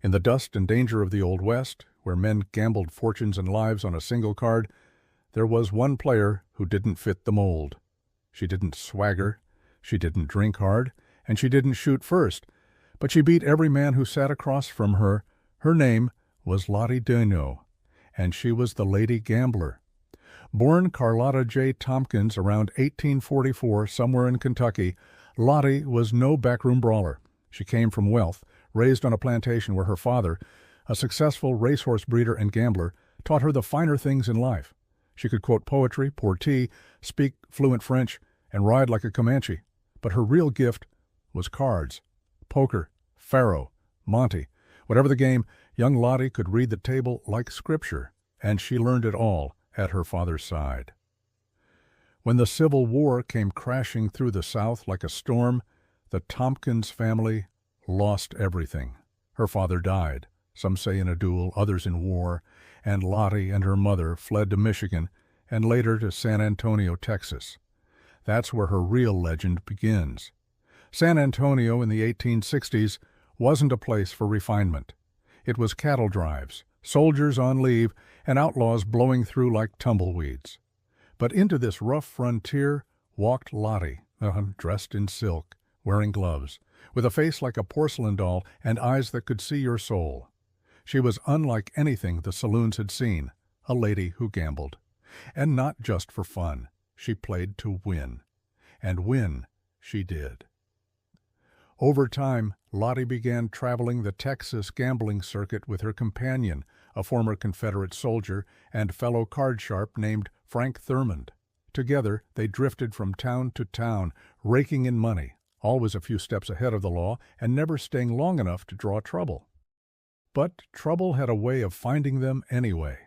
In the dust and danger of the Old West, where men gambled fortunes and lives on a single card, there was one player who didn't fit the mold. She didn't swagger, she didn't drink hard, and she didn't shoot first, but she beat every man who sat across from her. Her name was Lottie Deno, and she was the Lady Gambler. Born Carlotta J. Tompkins around 1844 somewhere in Kentucky, Lottie was no backroom brawler. She came from wealth, raised on a plantation where her father, a successful racehorse breeder and gambler, taught her the finer things in life. She could quote poetry, pour tea, speak fluent French, and ride like a Comanche. But her real gift was cards, poker, faro, monte. Whatever the game, young Lottie could read the table like scripture, and she learned it all at her father's side. When the Civil War came crashing through the South like a storm, the Tompkins family lost everything. Her father died, some say in a duel, others in war, and Lottie and her mother fled to Michigan and later to San Antonio, Texas. That's where her real legend begins. San Antonio in the 1860s wasn't a place for refinement. It was cattle drives, soldiers on leave, and outlaws blowing through like tumbleweeds. But into this rough frontier walked Lottie, dressed in silk, wearing gloves, with a face like a porcelain doll and eyes that could see your soul. She was unlike anything the saloons had seen, a lady who gambled. And not just for fun. She played to win. And win she did. Over time, Lottie began traveling the Texas gambling circuit with her companion, a former Confederate soldier and fellow card sharp named Frank Thurmond. Together, they drifted from town to town, raking in money, always a few steps ahead of the law and never staying long enough to draw trouble. But trouble had a way of finding them anyway.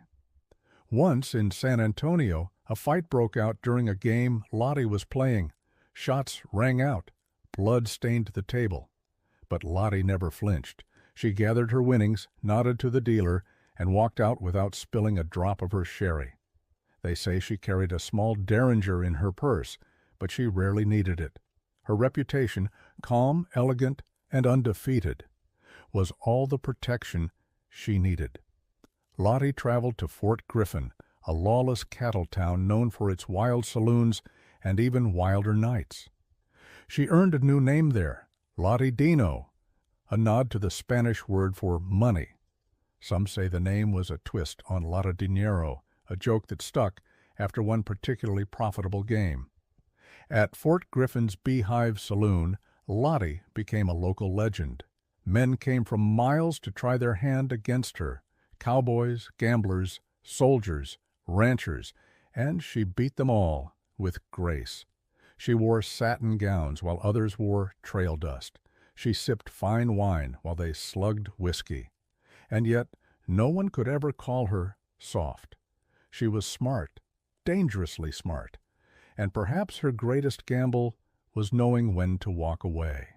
Once in San Antonio, a fight broke out during a game Lottie was playing. Shots rang out. Blood stained the table. But Lottie never flinched. She gathered her winnings, nodded to the dealer, and walked out without spilling a drop of her sherry. They say she carried a small derringer in her purse, but she rarely needed it. Her reputation, calm, elegant, and undefeated, was all the protection she needed. Lottie traveled to Fort Griffin, a lawless cattle town known for its wild saloons and even wilder nights. She earned a new name there, Lottie Deno, a nod to the Spanish word for money. Some say the name was a twist on Lotta Dinero, a joke that stuck after one particularly profitable game. At Fort Griffin's Beehive Saloon, Lottie became a local legend. Men came from miles to try their hand against her. Cowboys, gamblers, soldiers, ranchers, and she beat them all with grace. She wore satin gowns while others wore trail dust. She sipped fine wine while they slugged whiskey. And yet no one could ever call her soft. She was smart, dangerously smart, and perhaps her greatest gamble was knowing when to walk away.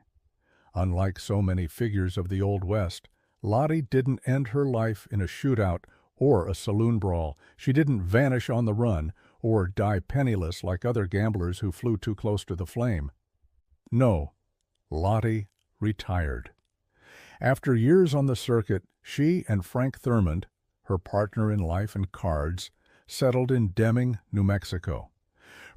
Unlike so many figures of the Old West, Lottie didn't end her life in a shootout or a saloon brawl. She didn't vanish on the run or die penniless like other gamblers who flew too close to the flame. No, Lottie retired. After years on the circuit, she and Frank Thurmond, her partner in life and cards, settled in Deming, New Mexico.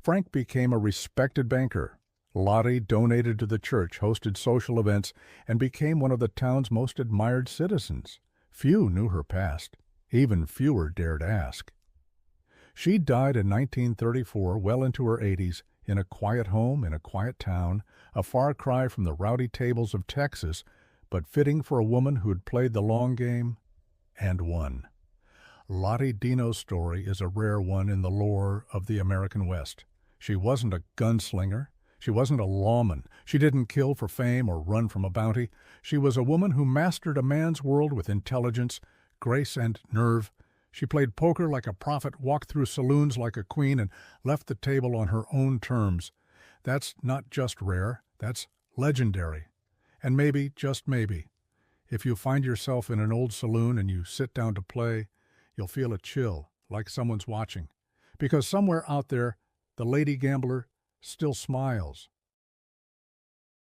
Frank became a respected banker. Lottie donated to the church, hosted social events, and became one of the town's most admired citizens. Few knew her past. Even fewer dared ask. She died in 1934, well into her 80s, in a quiet home in a quiet town, a far cry from the rowdy tables of Texas, but fitting for a woman who'd played the long game and won. Lottie Deno's story is a rare one in the lore of the American West. She wasn't a gunslinger. She wasn't a lawman. She didn't kill for fame or run from a bounty. She was a woman who mastered a man's world with intelligence, grace, and nerve. She played poker like a prophet, walked through saloons like a queen, and left the table on her own terms. That's not just rare, that's legendary. And maybe, just maybe, if you find yourself in an old saloon and you sit down to play, you'll feel a chill, like someone's watching. Because somewhere out there, the lady gambler still smiles,